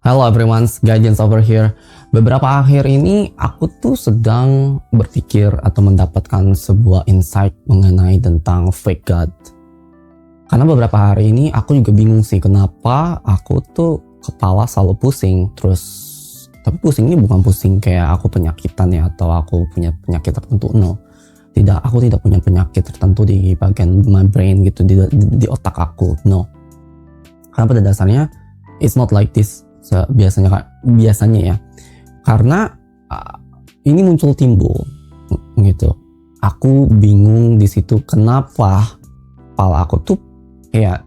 Hello everyone, Guidance over here. Beberapa akhir ini aku tuh sedang berpikir atau mendapatkan sebuah insight mengenai tentang fake God. Karena beberapa hari ini aku juga bingung sih kenapa aku tuh kepala selalu pusing. Tapi pusing ini bukan pusing kayak aku penyakitan ya atau aku punya penyakit tertentu, no. Tidak, aku tidak punya penyakit tertentu di bagian my brain gitu, di otak aku, no. Karena pada dasarnya it's not like this. Biasanya ya, karena ini muncul timbul gitu. Aku bingung di situ kenapa kepala aku tuh kayak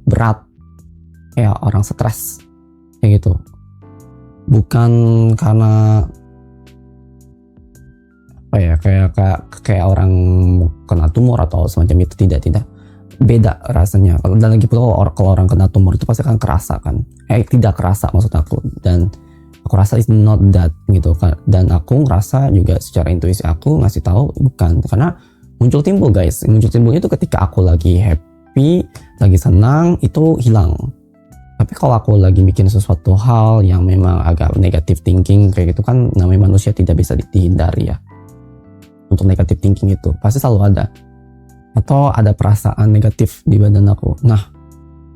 berat, kayak orang stres kayak gitu. Bukan karena apa ya, kayak orang kena tumor atau semacam itu, tidak. Beda rasanya. Dan lagi pula kalau orang kena tumor itu pasti akan kerasa kan. Tidak kerasa maksud aku. Dan aku rasa it's not that gitu kan. Dan aku ngerasa juga secara intuisi aku ngasih tahu bukan. Karena muncul timbul guys. Muncul timbul itu ketika aku lagi happy, lagi senang, itu hilang. Tapi kalau aku lagi bikin sesuatu hal yang memang agak negative thinking kayak gitu kan, namanya manusia tidak bisa dihindari ya. Untuk negative thinking itu pasti selalu ada. Atau ada perasaan negatif di badan aku. Nah,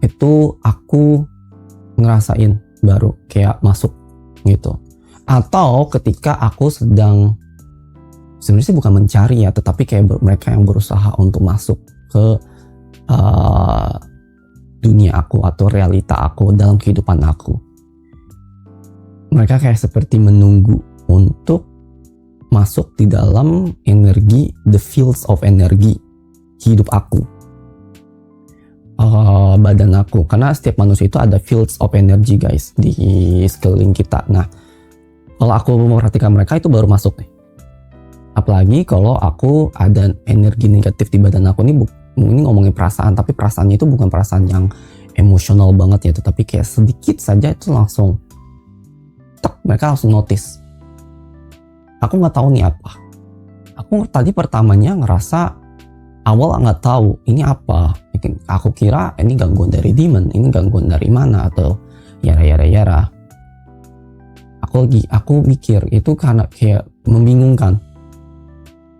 itu aku ngerasain baru kayak masuk gitu. Atau ketika aku sedang, sebenarnya sih bukan mencari ya, tetapi kayak mereka yang berusaha untuk masuk ke dunia aku atau realita aku dalam kehidupan aku. Mereka kayak seperti menunggu untuk masuk di dalam energi, the fields of energy hidup aku, badan aku. Karena setiap manusia itu ada fields of energy guys di sekeliling kita. Nah, kalau aku memperhatikan mereka itu baru masuk nih. Apalagi kalau aku ada energi negatif di badan aku, ini ngomongin perasaan, tapi perasaannya itu bukan perasaan yang emosional banget ya, tetapi kayak sedikit saja itu langsung mereka langsung notice. Aku nggak tahu nih apa. Aku tadi pertamanya ngerasa awal nggak tahu ini apa. Aku kira ini gangguan dari demon, ini gangguan dari mana atau yara. Aku mikir itu karena kayak membingungkan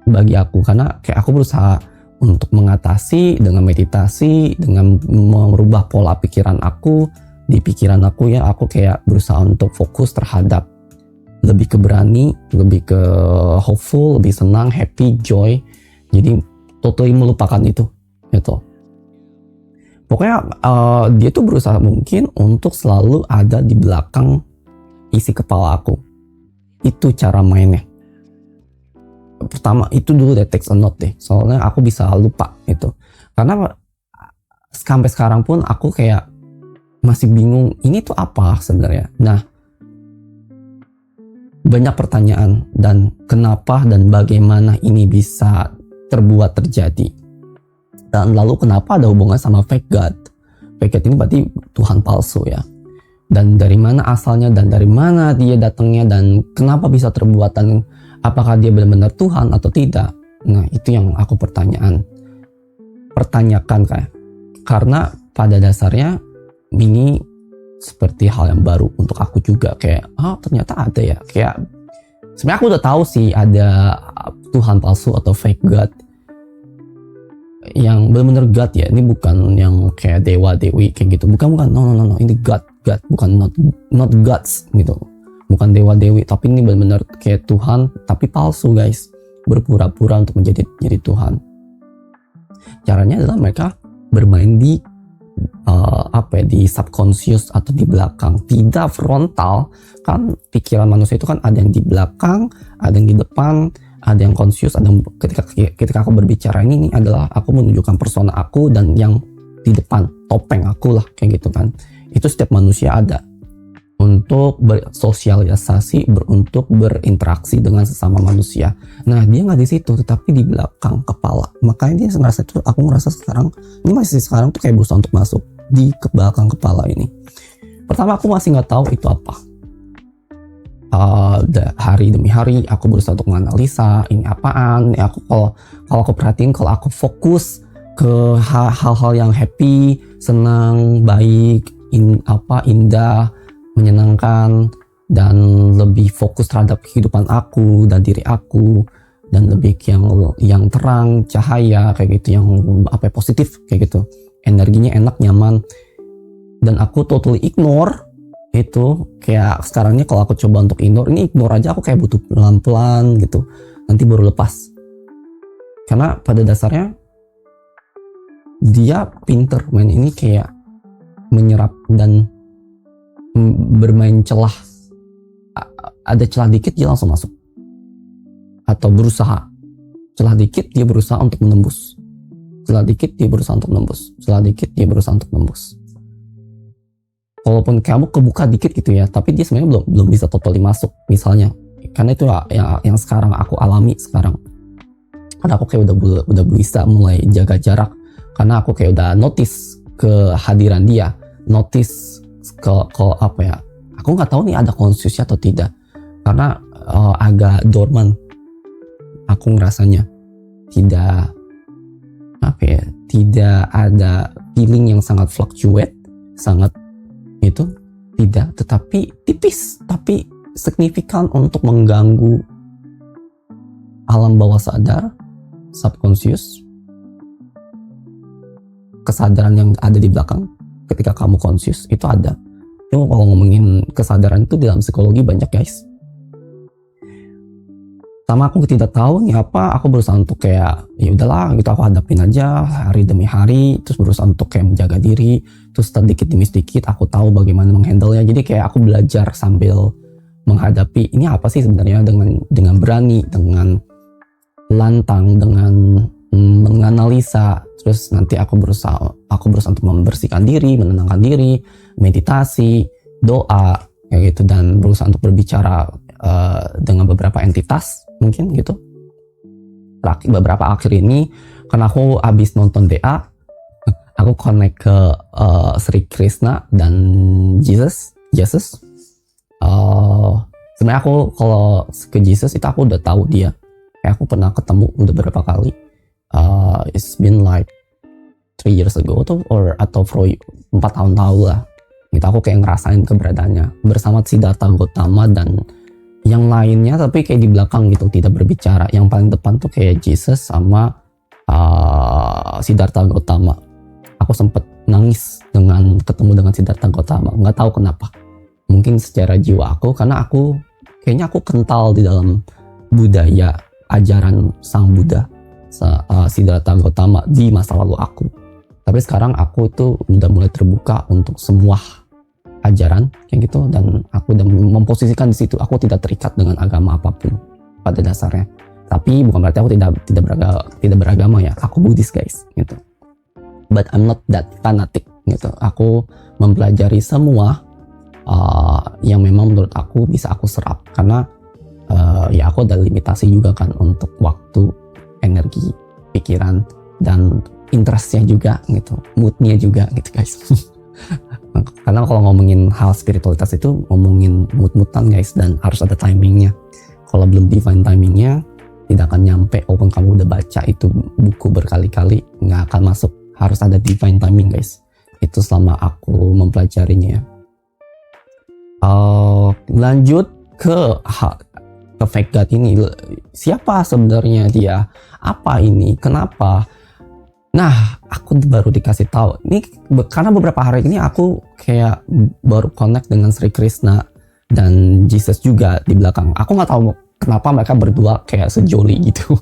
bagi aku, karena kayak aku berusaha untuk mengatasi dengan meditasi, dengan merubah pola pikiran aku. Di pikiran aku ya, aku kayak berusaha untuk fokus terhadap lebih ke berani, lebih ke hopeful, lebih senang, happy, joy. Jadi totally melupakan itu gitu. Pokoknya dia tuh berusaha mungkin untuk selalu ada di belakang isi kepala aku. Itu cara mainnya. Pertama itu dulu deh, takes a note deh. Soalnya aku bisa lupa itu. Karena sampai sekarang pun aku kayak masih bingung ini tuh apa sebenarnya. Nah, banyak pertanyaan dan kenapa dan bagaimana ini bisa terbuat terjadi. Dan lalu kenapa ada hubungan sama fake God? Fake God ini berarti Tuhan palsu ya. Dan dari mana asalnya dan dari mana dia datangnya dan kenapa bisa terbuat dan apakah dia benar-benar Tuhan atau tidak? Nah, itu yang aku pertanyakan kayak. Karena pada dasarnya ini seperti hal yang baru untuk aku juga, kayak ternyata ada ya. Kayak sebenarnya aku udah tahu sih ada Tuhan palsu atau fake God yang benar-benar God ya. Ini bukan yang kayak dewa dewi kayak gitu, bukan no, ini God bukan not gods gitu, bukan dewa dewi, tapi ini benar-benar kayak Tuhan tapi palsu guys, berpura-pura untuk menjadi Tuhan. Caranya adalah mereka bermain di di subconscious atau di belakang, tidak frontal. Kan pikiran manusia itu kan ada yang di belakang, ada yang di depan, ada yang conscious, ada yang ketika aku berbicara ini adalah aku menunjukkan persona aku dan yang di depan, topeng aku lah kayak gitu kan. Itu setiap manusia ada untuk bersosialisasi, untuk berinteraksi dengan sesama manusia. Nah, dia nggak di situ, tetapi di belakang kepala. Makanya dia ngerasa itu, aku ngerasa sekarang tuh kayak berusaha untuk masuk di belakang kepala ini. Pertama aku masih nggak tahu itu apa. Hari demi hari aku berusaha untuk menganalisa ini apaan. Aku kalau aku perhatiin, kalau aku fokus ke hal-hal yang happy, senang, baik, indah, menyenangkan dan lebih fokus terhadap kehidupan aku dan diri aku, dan lebih yang terang, cahaya kayak gitu, yang positif kayak gitu, energinya enak, nyaman. Dan aku totally ignore itu. Kayak sekarangnya kalau aku coba untuk ignore aja, aku kayak butuh pelan-pelan gitu, nanti baru lepas. Karena pada dasarnya dia pinter main ini, kayak menyerap dan bermain celah. Ada celah dikit dia langsung masuk, atau berusaha. Celah dikit dia berusaha untuk menembus, celah dikit dia berusaha untuk menembus, celah dikit dia berusaha untuk menembus. Walaupun kamu kebuka dikit gitu ya, tapi dia sebenarnya belum bisa totally masuk misalnya. Karena itu yang sekarang aku alami sekarang. Karena aku kayak udah bisa mulai jaga jarak, karena aku kayak udah notice kehadiran dia, notice ke apa ya, aku nggak tahu nih ada conscious atau tidak, karena agak dorman aku ngerasanya. Tidak ada feeling yang sangat fluctuate, sangat itu tidak, tetapi tipis tapi signifikan untuk mengganggu alam bawah sadar, subconscious, kesadaran yang ada di belakang. Ketika kamu conscious itu ada. Cuma kalau ngomongin kesadaran itu dalam psikologi banyak guys. Sama aku tidak tahu nih apa, aku berusaha untuk kayak ya udahlah gitu, aku hadapin aja hari demi hari, terus berusaha untuk kayak menjaga diri, terus sedikit demi sedikit aku tahu bagaimana menghandle-nya. Jadi kayak aku belajar sambil menghadapi ini apa sih sebenarnya, dengan berani, dengan lantang, dengan menganalisa. Terus nanti aku berusaha untuk membersihkan diri, menenangkan diri, meditasi, doa kayak gitu, dan berusaha untuk berbicara dengan beberapa entitas mungkin gitu. Beberapa akhir ini karena aku habis nonton DA, aku connect ke Sri Krishna dan Jesus. Sebenarnya aku kalau ke Jesus itu aku udah tahu dia, kayak aku pernah ketemu udah beberapa kali. It's been like 3 years ago atau 4 tahun lah gitu. Aku kayak ngerasain keberadaannya bersama Siddhartha Gautama dan yang lainnya, tapi kayak di belakang gitu, tidak berbicara. Yang paling depan tuh kayak Jesus sama Siddhartha Gautama. Aku sempet nangis dengan ketemu dengan Siddhartha Gautama, nggak tahu kenapa. Mungkin secara jiwa aku, karena kayaknya aku kental di dalam budaya ajaran Sang Buddha, Siddhartha Gautama di masa lalu aku. Tapi sekarang aku itu udah mulai terbuka untuk semua ajaran kayak gitu, dan aku udah memposisikan di situ. Aku tidak terikat dengan agama apapun pada dasarnya. Tapi bukan berarti aku tidak beragama ya. Aku Buddhis guys gitu. But I'm not that fanatic gitu. Aku mempelajari semua yang memang menurut aku bisa aku serap, karena ya aku ada limitasi juga kan untuk waktu, energi, pikiran, dan interestnya juga gitu, moodnya juga gitu guys. Karena kalau ngomongin hal spiritualitas itu ngomongin mood-moodan guys, dan harus ada timingnya. Kalau belum divine timingnya tidak akan nyampe. Walaupun kamu udah baca itu buku berkali-kali, nggak akan masuk. Harus ada divine timing guys. Itu selama aku mempelajarinya. Lanjut ke fake God ini. Siapa sebenarnya dia? Apa ini? Kenapa? Nah, aku baru dikasih tahu. Ini karena beberapa hari ini aku kayak baru connect dengan Sri Krishna dan Jesus juga di belakang. Aku nggak tahu kenapa mereka berdua kayak sejoli gitu.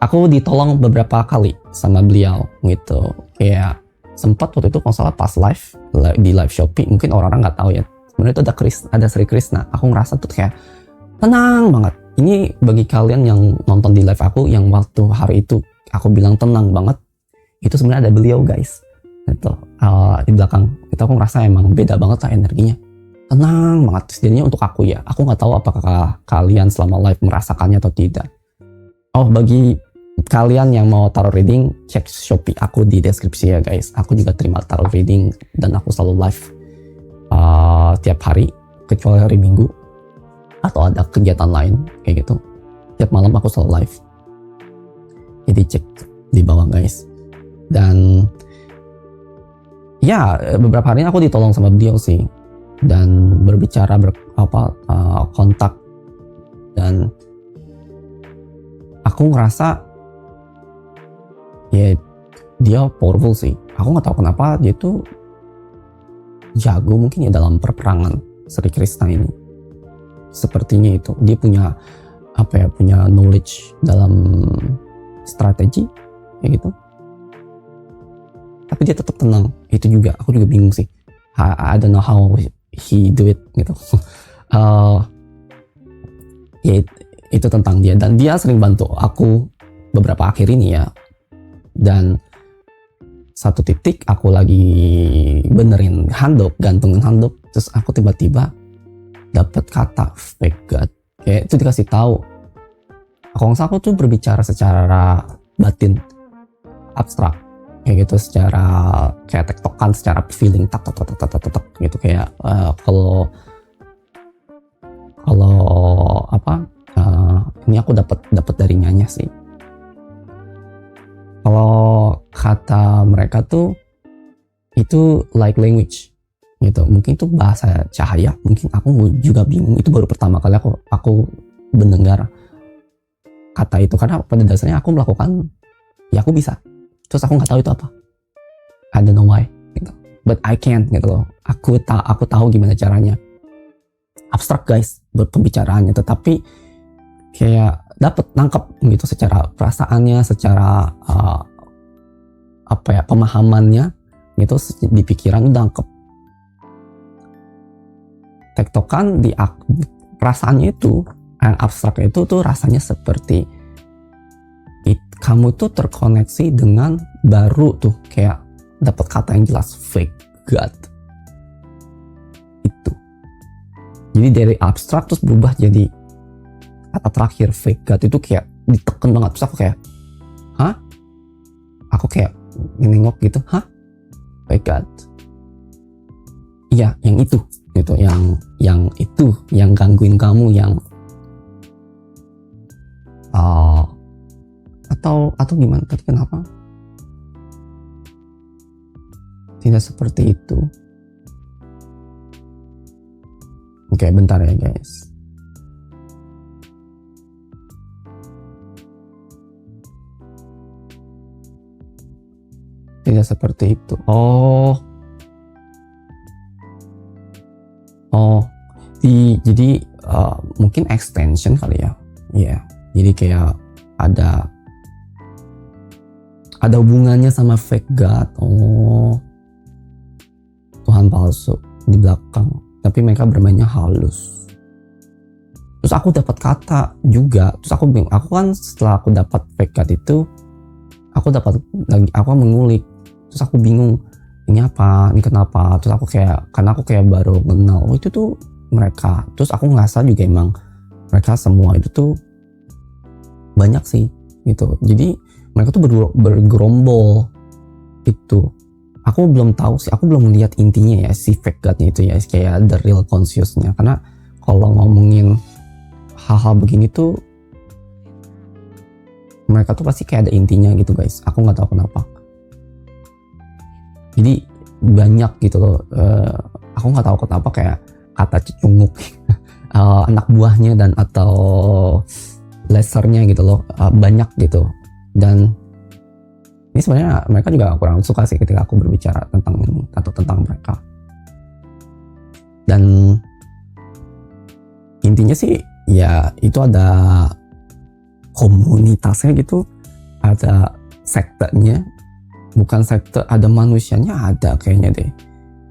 Aku ditolong beberapa kali sama beliau gitu. Kayak sempat waktu itu kalau salah pas di live Shopee, mungkin orang-orang nggak tahu ya. Sebenarnya itu ada Sri Krishna. Aku ngerasa tuh kayak tenang banget. Ini bagi kalian yang nonton di live aku yang waktu hari itu aku bilang tenang banget, itu sebenarnya ada beliau guys. Itu di belakang. Itu aku ngerasa emang beda banget lah energinya. Tenang banget. Jadinya untuk aku ya. Aku nggak tahu apakah kalian selama live merasakannya atau tidak. Oh, bagi kalian yang mau tarot reading, cek Shopee aku di deskripsi ya guys. Aku juga terima tarot reading dan aku selalu live tiap hari kecuali hari Minggu atau ada kegiatan lain kayak gitu. Tiap malam aku selalu live. Jadi cek di bawah guys. Dan ya beberapa hari ini aku ditolong sama beliau sih, dan berbicara kontak, dan aku ngerasa ya dia powerful sih. Aku nggak tahu kenapa dia tuh jago mungkin ya dalam perperangan Sri Krishna ini. Sepertinya itu dia punya punya knowledge dalam strategi kayak gitu. Tapi dia tetap tenang. Itu juga aku juga bingung sih. I don't know how he do it gitu. Ya itu tentang dia, dan dia sering bantu aku beberapa akhir ini ya. Dan satu titik aku lagi benerin handuk, gantungin handuk, terus aku tiba-tiba dapat kata fake God. Kayak itu dikasih tahu. Aku tuh berbicara secara batin, abstrak, kayak gitu, secara kayak tektokan, secara feeling, tak gitu, kayak kalau ini aku dapat dari Nyanya sih. Kalau kata mereka tuh itu like language gitu, mungkin itu bahasa cahaya, mungkin aku juga bingung. Itu baru pertama kali aku mendengar kata itu, karena pada dasarnya aku melakukan, ya aku bisa, terus aku nggak tahu itu apa. I don't know why gitu. But I can gitu loh. Aku tahu gimana caranya. Abstrak guys pembicaraannya, tetapi kayak dapat nangkep gitu secara perasaannya, secara pemahamannya gitu, di pikiran udah nangkep. Tektokan di perasaannya itu, yang abstrak itu tuh rasanya seperti kamu tuh terkoneksi dengan baru tuh, kayak dapat kata yang jelas, fake God itu. Jadi dari abstrak terus berubah jadi kata terakhir fake God, itu kayak diteken banget. Terus aku kayak hah, aku kayak nengok gitu, hah, fake God, iya yang itu gitu, yang itu yang gangguin kamu, yang atau gimana tadi, kenapa tidak seperti itu. Oke, bentar ya guys. Tidak seperti itu. Jadi mungkin extension kali ya. Iya. Jadi kayak ada hubungannya sama fake God. Tuhan palsu di belakang. Tapi mereka bermainnya halus. Terus aku dapat kata juga. Terus aku bingung. Aku kan setelah aku dapat fake God itu, aku mengulik. Terus aku bingung, ini apa, ini kenapa. Terus karena aku kayak baru kenal, itu tuh mereka. Terus aku ngerasa juga emang mereka semua itu tuh banyak sih gitu. Jadi mereka tuh bergerombol itu. Aku belum tahu sih, aku belum lihat intinya ya, si fake God-nya itu ya, kayak the real conscious-nya. Karena kalau ngomongin hal-hal begini tuh, mereka tuh pasti kayak ada intinya gitu guys. Aku nggak tahu kenapa. Jadi banyak gitu loh. Aku nggak tahu kenapa kayak kata cecunguk, anak buahnya dan atau lasernya gitu loh, banyak gitu. Dan ini sebenarnya mereka juga kurang suka sih ketika aku berbicara tentang ini atau tentang mereka. Dan intinya sih ya itu ada komunitasnya gitu, ada sektenya, bukan sekte, ada manusianya, ada kayaknya deh.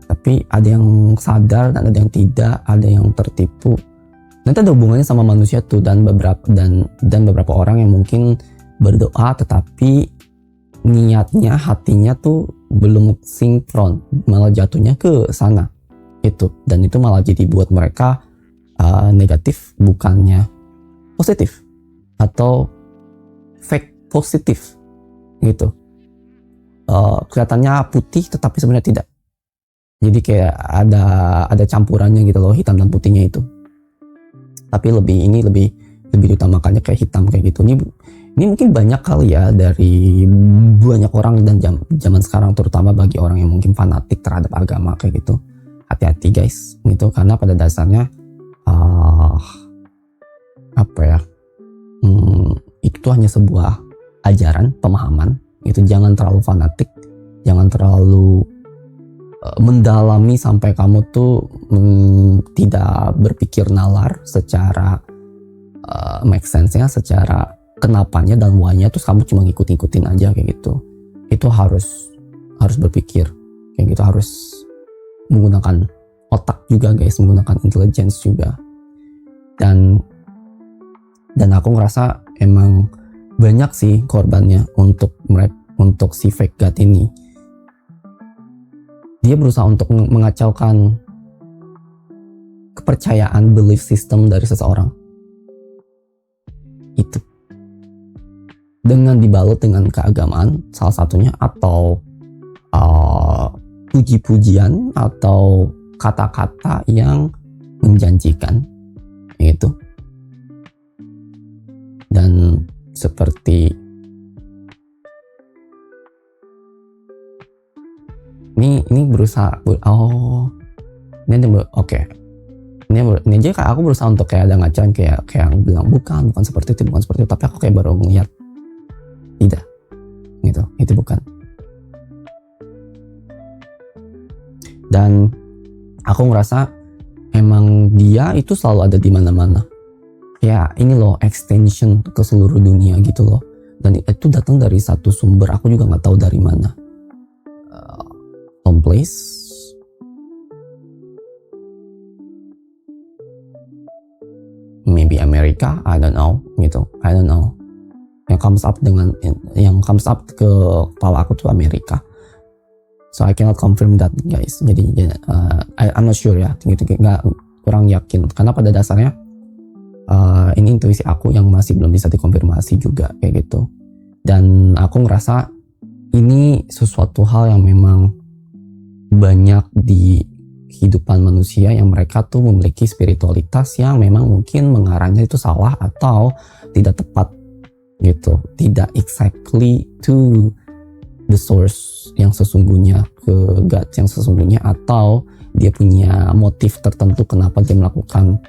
Tapi ada yang sadar dan ada yang tidak, ada yang tertipu. Nanti ada hubungannya sama manusia tuh, dan beberapa orang yang mungkin berdoa tetapi niatnya, hatinya tuh belum sinkron, malah jatuhnya ke sana itu, dan itu malah jadi buat mereka negatif bukannya positif, atau fake positif gitu. Kelihatannya putih tetapi sebenarnya tidak. Jadi kayak ada campurannya gitu loh, hitam dan putihnya itu. Tapi lebih diutamakannya kayak hitam kayak gitu. Ini mungkin banyak kali ya dari banyak orang dan zaman sekarang, terutama bagi orang yang mungkin fanatik terhadap agama kayak gitu. Hati-hati guys gitu, karena pada dasarnya apa ya, itu hanya sebuah ajaran, pemahaman. Itu jangan terlalu fanatik, jangan terlalu mendalami sampai kamu tuh tidak berpikir nalar secara make sense-nya, secara kenapanya dan why-nya, terus kamu cuma ngikut-ngikutin aja kayak gitu. Itu harus berpikir kayak gitu, harus menggunakan otak juga guys, menggunakan intelligence juga. Dan aku ngerasa emang banyak sih korbannya untuk si fake God ini. Dia berusaha untuk mengacaukan kepercayaan, belief system dari seseorang. Itu dengan dibalut dengan keagamaan salah satunya, atau puji-pujian atau kata-kata yang menjanjikan itu. Dan seperti ini berusaha ini aja kayak aku berusaha untuk kayak ada ngacain, kayak bilang bukan seperti itu, tapi aku kayak baru ngeliat tidak gitu, itu bukan. Dan aku ngerasa emang dia itu selalu ada di mana-mana. Ya ini loh, extension ke seluruh dunia gitu loh. Dan itu datang dari satu sumber, aku juga nggak tahu dari mana. Someplace, maybe Amerika, I don't know gitu, I don't know. Yang comes up ke kepala aku tuh Amerika. So I cannot confirm that guys. Jadi I'm not sure ya, gitu, nggak, kurang yakin karena pada dasarnya ini intuisi aku yang masih belum bisa dikonfirmasi juga kayak gitu. Dan aku ngerasa ini sesuatu hal yang memang banyak di kehidupan manusia, yang mereka tuh memiliki spiritualitas yang memang mungkin mengarahnya itu salah atau tidak tepat gitu, tidak exactly to the source yang sesungguhnya, ke God yang sesungguhnya, atau dia punya motif tertentu kenapa dia melakukan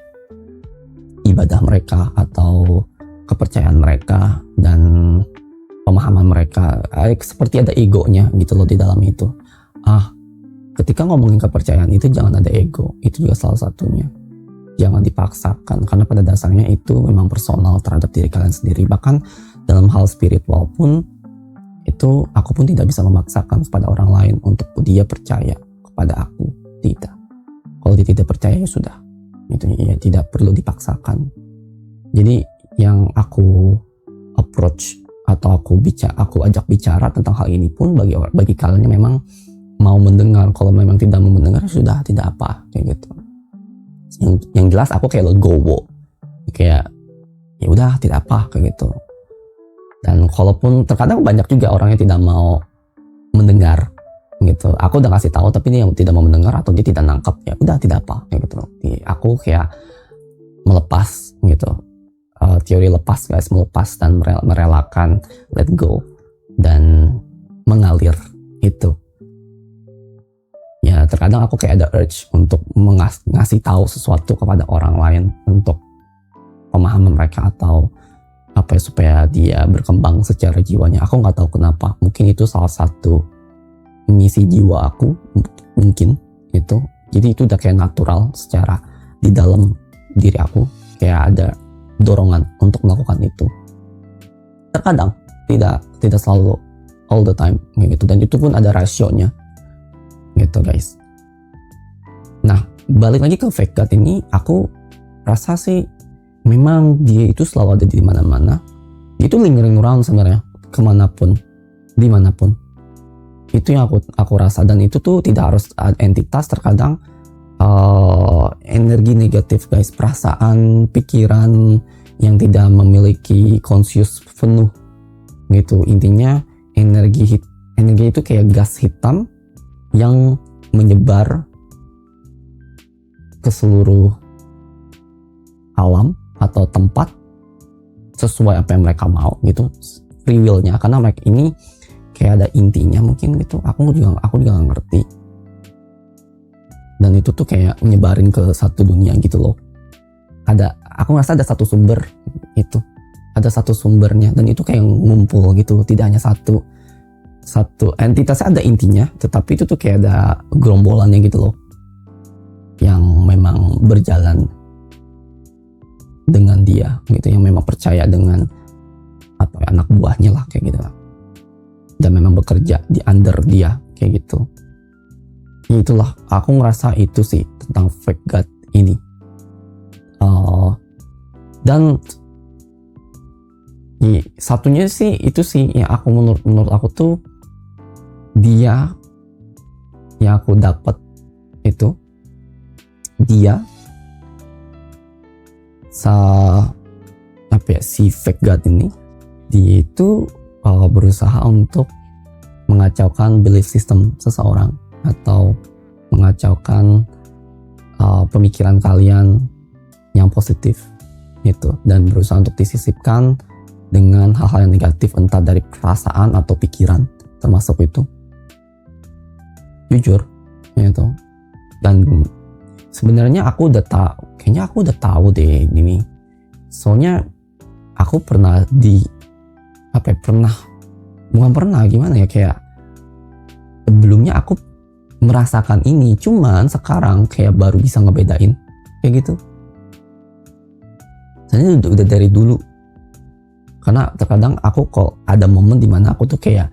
ibadah mereka atau kepercayaan mereka dan pemahaman mereka. Seperti ada egonya gitu loh di dalam itu. Ketika ngomongin kepercayaan itu jangan ada ego, itu juga salah satunya. Jangan dipaksakan, karena pada dasarnya itu memang personal terhadap diri kalian sendiri. Bahkan dalam hal spiritual pun itu aku pun tidak bisa memaksakan kepada orang lain untuk dia percaya kepada aku. Tidak. Kalau dia tidak percaya ya sudah, itu ya tidak perlu dipaksakan. Jadi yang aku approach atau aku ajak bicara tentang hal ini pun bagi kalian yang memang mau mendengar. Kalau memang tidak mau mendengar sudah, tidak apa kayak gitu. Yang jelas aku kayak legowo, kayak ya udah tidak apa kayak gitu. Dan kalaupun terkadang banyak juga orang yang tidak mau mendengar gitu, aku udah kasih tahu tapi dia yang tidak mau mendengar atau dia tidak nangkep, ya udah tidak apa kayak gitu. Jadi aku kayak melepas gitu, teori lepas guys, melepas dan merelakan, let go dan mengalir itu. Ya terkadang aku kayak ada urge untuk ngasih tahu sesuatu kepada orang lain untuk pemahaman mereka atau apa ya, supaya dia berkembang secara jiwanya. Aku nggak tahu kenapa, mungkin itu salah satu misi jiwa aku mungkin itu. Jadi itu udah kayak natural secara di dalam diri aku, kayak ada dorongan untuk melakukan itu. Terkadang tidak selalu all the time gitu, dan itu pun ada rasionya gitu guys. Nah balik lagi ke fake God ini, aku rasa sih memang dia itu selalu ada di mana-mana. Dia itu lingering around sebenarnya kemanapun, dimanapun. Itu yang aku rasa. Dan itu tuh tidak harus entitas, terkadang energi negatif guys, perasaan, pikiran yang tidak memiliki conscious penuh gitu. Intinya energi itu kayak gas hitam yang menyebar ke seluruh alam atau tempat sesuai apa yang mereka mau gitu, free will-nya, karena mereka ini kayak ada intinya mungkin gitu. Aku juga gak ngerti. Dan itu tuh kayak nyebarin ke satu dunia gitu loh. Aku ngerasa ada satu sumber itu, ada satu sumbernya, dan itu kayak ngumpul gitu, tidak hanya satu entitasnya ada intinya, tetapi itu tuh kayak ada gerombolannya gitu loh, yang memang berjalan dengan dia gitu, yang memang percaya dengan atau anak buahnya lah kayak gitu lah, dan memang bekerja di under dia kayak gitu. Itulah aku ngerasa itu sih tentang fake God ini. Dan satunya sih itu sih yang aku menurut aku tuh, dia yang aku dapat itu, dia si fake God ini, dia itu berusaha untuk mengacaukan belief system seseorang atau mengacaukan pemikiran kalian yang positif gitu, dan berusaha untuk disisipkan dengan hal-hal yang negatif, entah dari perasaan atau pikiran termasuk itu, jujur gitu. Dan sebenarnya aku udah tahu deh ini, soalnya aku pernah gimana ya, kayak sebelumnya aku merasakan ini, cuman sekarang kayak baru bisa ngebedain kayak gitu. Sebenarnya udah dari dulu, karena terkadang aku kok ada momen dimana aku tuh kayak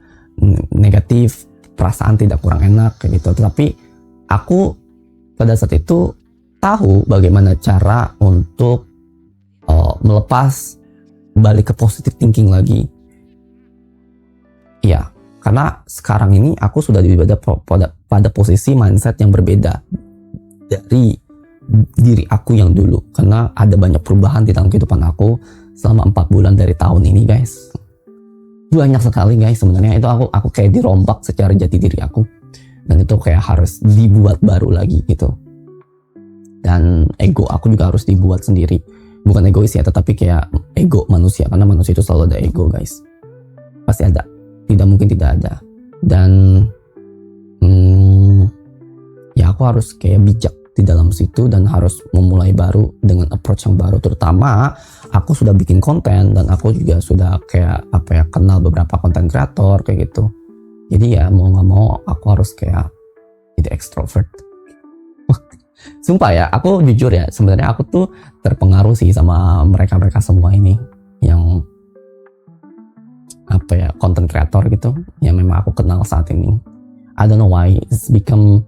negatif, perasaan tidak kurang enak kayak gitu, tapi aku pada saat itu tahu bagaimana cara untuk melepas, balik ke positive thinking lagi. Ya, karena sekarang ini aku sudah pada posisi mindset yang berbeda dari diri aku yang dulu, karena ada banyak perubahan di dalam kehidupan aku selama 4 bulan dari tahun ini guys. Banyak sekali guys, sebenarnya itu aku kayak dirombak secara jati diri aku, dan itu kayak harus dibuat baru lagi gitu. Dan ego aku juga harus dibuat sendiri, bukan egois ya, tetapi kayak ego manusia, karena manusia itu selalu ada ego guys, pasti ada, tidak mungkin tidak ada. Dan ya aku harus kayak bijak di dalam situ, dan harus memulai baru dengan approach yang baru. Terutama aku sudah bikin konten, dan aku juga sudah kayak kenal beberapa konten kreator kayak gitu. Jadi ya mau nggak mau aku harus kayak jadi extrovert. Sumpah ya, aku jujur ya, sebenarnya aku tuh terpengaruh sih sama mereka semua ini yang konten kreator gitu, yang memang aku kenal saat ini. I don't know why it's become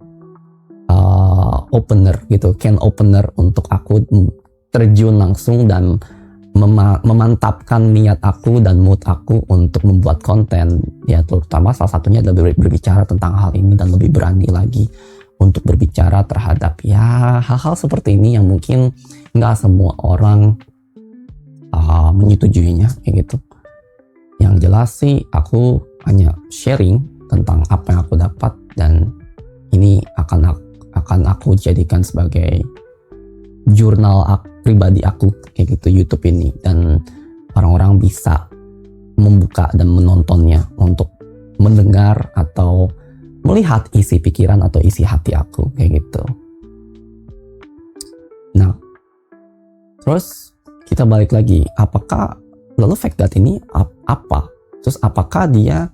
opener gitu, can opener untuk aku terjun langsung dan memantapkan niat aku dan mood aku untuk membuat konten ya, terutama salah satunya adalah berbicara tentang hal ini, dan lebih berani lagi untuk berbicara terhadap ya hal-hal seperti ini yang mungkin nggak semua orang menyetujuinya kayak gitu. Yang jelas sih aku hanya sharing tentang apa yang aku dapat, dan ini akan aku jadikan sebagai jurnal pribadi aku kayak gitu, YouTube ini, dan orang-orang bisa membuka dan menontonnya untuk mendengar atau melihat isi pikiran atau isi hati aku kayak gitu. Nah, terus kita balik lagi, apakah lalu fake God ini apa? Terus apakah dia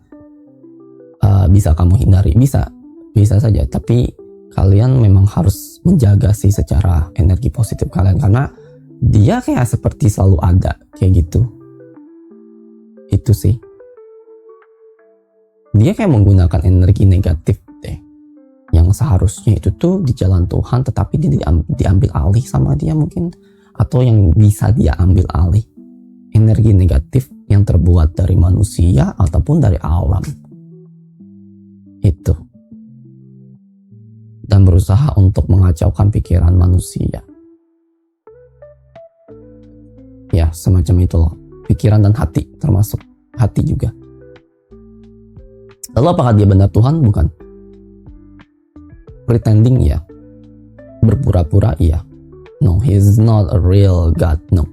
bisa kamu hindari? Bisa saja, tapi kalian memang harus menjaga sih secara energi positif kalian, karena dia kayak seperti selalu ada kayak gitu. Itu sih, dia kayak menggunakan energi negatif deh, yang seharusnya itu tuh di jalan Tuhan, tetapi dia diambil alih sama dia mungkin, atau yang bisa dia ambil alih energi negatif yang terbuat dari manusia ataupun dari alam itu, dan berusaha untuk mengacaukan pikiran manusia. Ya, semacam itu loh. Pikiran dan hati, termasuk hati juga. Lalu apakah dia benar Tuhan? Bukan. Pretending, iya. Berpura-pura, iya. No, he is not a real God. No.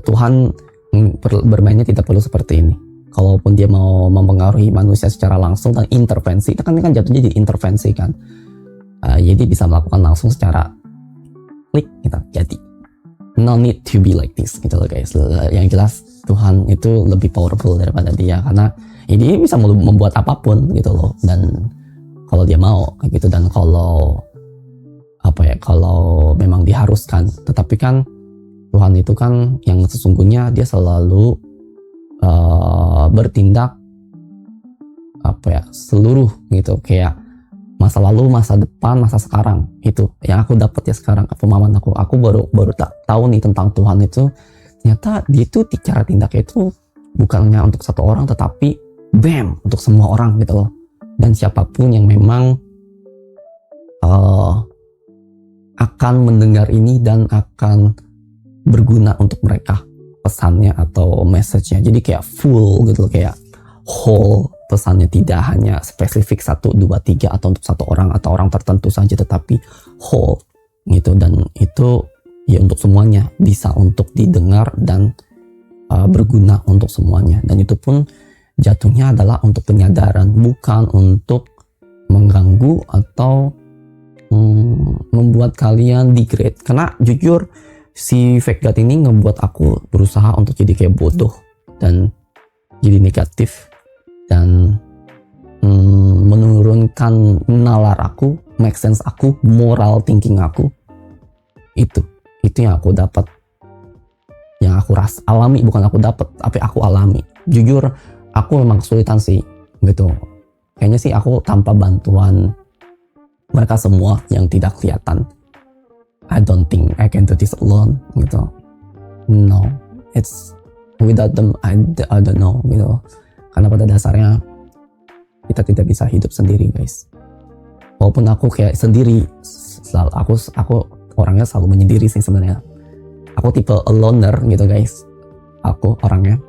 Tuhan bermainnya tidak perlu seperti ini. Kalaupun dia mau mempengaruhi manusia secara langsung dan intervensi, itu kan jatuhnya jadi intervensi kan. Jadi bisa melakukan langsung secara klik gitu. Jadi no need to be like this gitu loh guys. Yang jelas Tuhan itu lebih powerful daripada dia, karena dia bisa membuat apapun gitu loh. Dan kalau dia mau kayak gitu, dan kalau kalau memang diharuskan. Tetapi kan Tuhan itu kan yang sesungguhnya dia selalu bertindak seluruh gitu, kayak masa lalu, masa depan, masa sekarang. Itu yang aku dapat ya sekarang, pemahaman aku baru tahu nih tentang Tuhan itu. Ternyata dia itu cara tindaknya itu bukannya untuk satu orang, tetapi bam, untuk semua orang gitu loh. Dan siapapun yang memang akan mendengar ini dan akan berguna untuk mereka pesannya atau message-nya. Jadi kayak full gitu loh, kayak whole pesannya, tidak hanya spesifik 1, 2, 3 atau untuk satu orang atau orang tertentu saja, tetapi whole gitu. Dan itu ya untuk semuanya, bisa untuk didengar dan berguna untuk semuanya. Dan itu pun jatuhnya adalah untuk penyadaran, bukan untuk mengganggu atau membuat kalian degrade. Karena jujur si fake God ini ngebuat aku berusaha untuk jadi kayak bodoh dan jadi negatif dan menurunkan nalar aku, make sense aku, moral thinking aku. Itu yang aku dapat, yang aku alami, bukan aku dapat tapi aku alami. Jujur aku memang kesulitan sih gitu. Kayaknya sih aku tanpa bantuan mereka semua yang tidak kelihatan, I don't think I can do this alone gitu. No, it's without them I don't know gitu. Karena pada dasarnya kita tidak bisa hidup sendiri guys. Walaupun aku kayak sendiri, aku orangnya selalu menyendiri sih sebenarnya. Aku tipe a loner gitu guys. Aku orangnya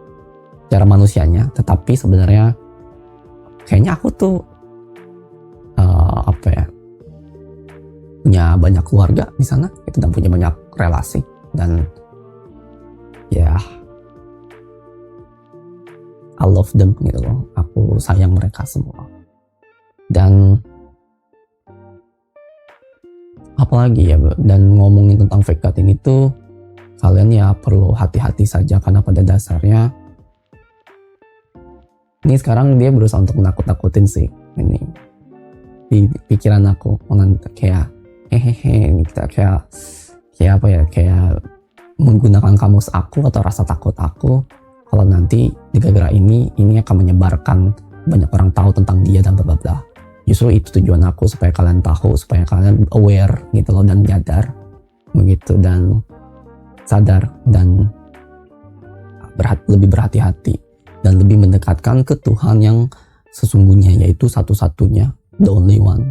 cara manusianya, tetapi sebenarnya kayaknya aku tuh punya banyak keluarga di sana gitu, dan punya banyak relasi, dan ya I love them gitu loh. Aku sayang mereka semua. Dan apalagi ya, dan ngomongin tentang fake God ini tuh kalian ya perlu hati-hati saja, karena pada dasarnya ini sekarang dia berusaha untuk menakut-nakutin sih ini di pikiran aku, kayak ini kita kayak menggunakan kamus aku atau rasa takut aku, kalau nanti gara-gara ini akan menyebarkan banyak orang tahu tentang dia dan bla bla bla. Justru itu tujuan aku, supaya kalian tahu, supaya kalian aware gitu loh, dan nyadar begitu, dan sadar, dan lebih berhati-hati, dan lebih mendekatkan ke Tuhan yang sesungguhnya, yaitu satu-satunya, the only one,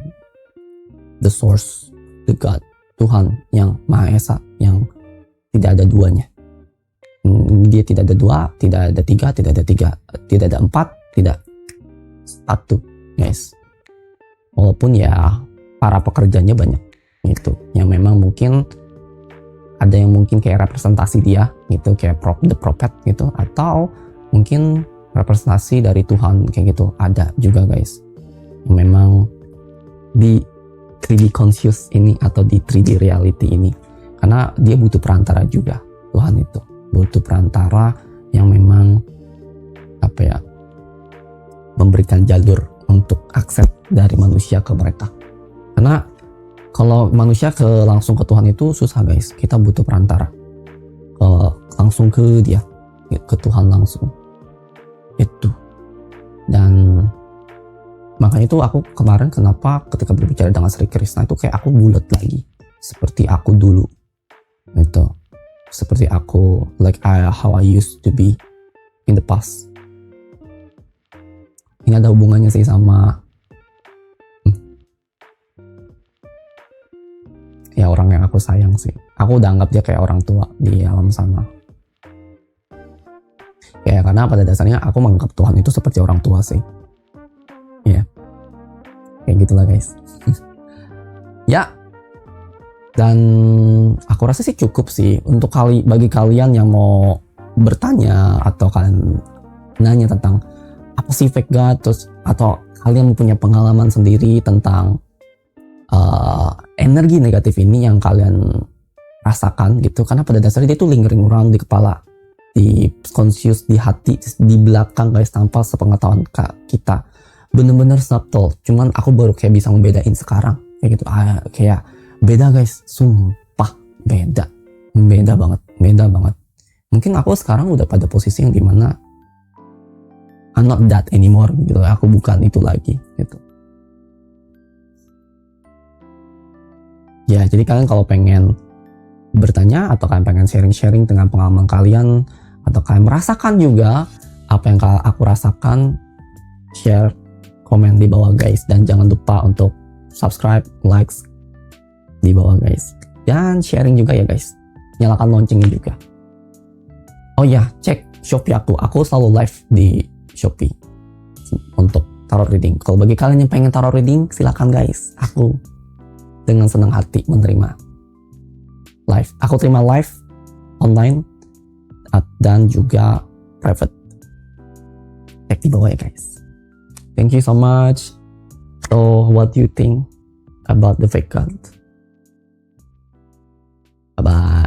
the source, the God, Tuhan yang Maha Esa, yang tidak ada duanya. Dia tidak ada dua, tidak ada tiga, tidak ada empat, tidak satu guys. Walaupun ya para pekerjanya banyak gitu, yang memang mungkin ada yang mungkin kayak representasi dia gitu, kayak the prophet gitu, atau mungkin representasi dari Tuhan kayak gitu, ada juga guys, yang memang di 3D conscious ini atau di 3D reality ini. Karena dia butuh perantara juga, Tuhan itu butuh perantara yang memang memberikan jalur untuk akses dari manusia ke mereka. Karena kalau manusia langsung ke Tuhan itu susah guys, kita butuh perantara langsung ke dia, ke Tuhan langsung itu. Dan makanya itu aku kemarin kenapa ketika berbicara dengan Sri Krishna itu kayak aku bulat lagi, seperti aku dulu gitu, seperti aku how I used to be in the past. Ini ada hubungannya sih sama ya orang yang aku sayang sih. Aku udah anggap dia kayak orang tua di alam sana. Ya karena pada dasarnya aku menganggap Tuhan itu seperti orang tua sih. Ya, kayak gitulah guys. Ya, Dan aku rasa sih cukup sih untuk bagi kalian yang mau bertanya atau kalian nanya tentang apa sih fake God, terus atau kalian punya pengalaman sendiri tentang energi negatif ini yang kalian rasakan gitu, karena pada dasarnya dia tuh lingering around di kepala, di conscious, di hati, di belakang guys, tanpa sepengetahuan kita, bener-bener subtle. Cuman aku baru kayak bisa membedain sekarang kayak gitu, kayak beda guys, sumpah beda banget. Mungkin aku sekarang udah pada posisi yang dimana I'm not that anymore gitu, aku bukan itu lagi gitu. Ya jadi kalian kalau pengen bertanya atau kalian pengen sharing-sharing dengan pengalaman kalian, atau kalian merasakan juga apa yang aku rasakan, share, komen di bawah guys, dan jangan lupa untuk subscribe, likes di bawah guys, dan sharing juga ya guys, nyalakan loncengnya juga. Oh ya, cek Shopee aku selalu live di Shopee untuk tarot reading. Kalau bagi kalian yang pengen tarot reading, silakan guys, aku dengan senang hati menerima live. Aku terima live, online, dan juga private. Cek di bawah ya guys. Thank you so much. So what do you think about the fake God? Bye bye.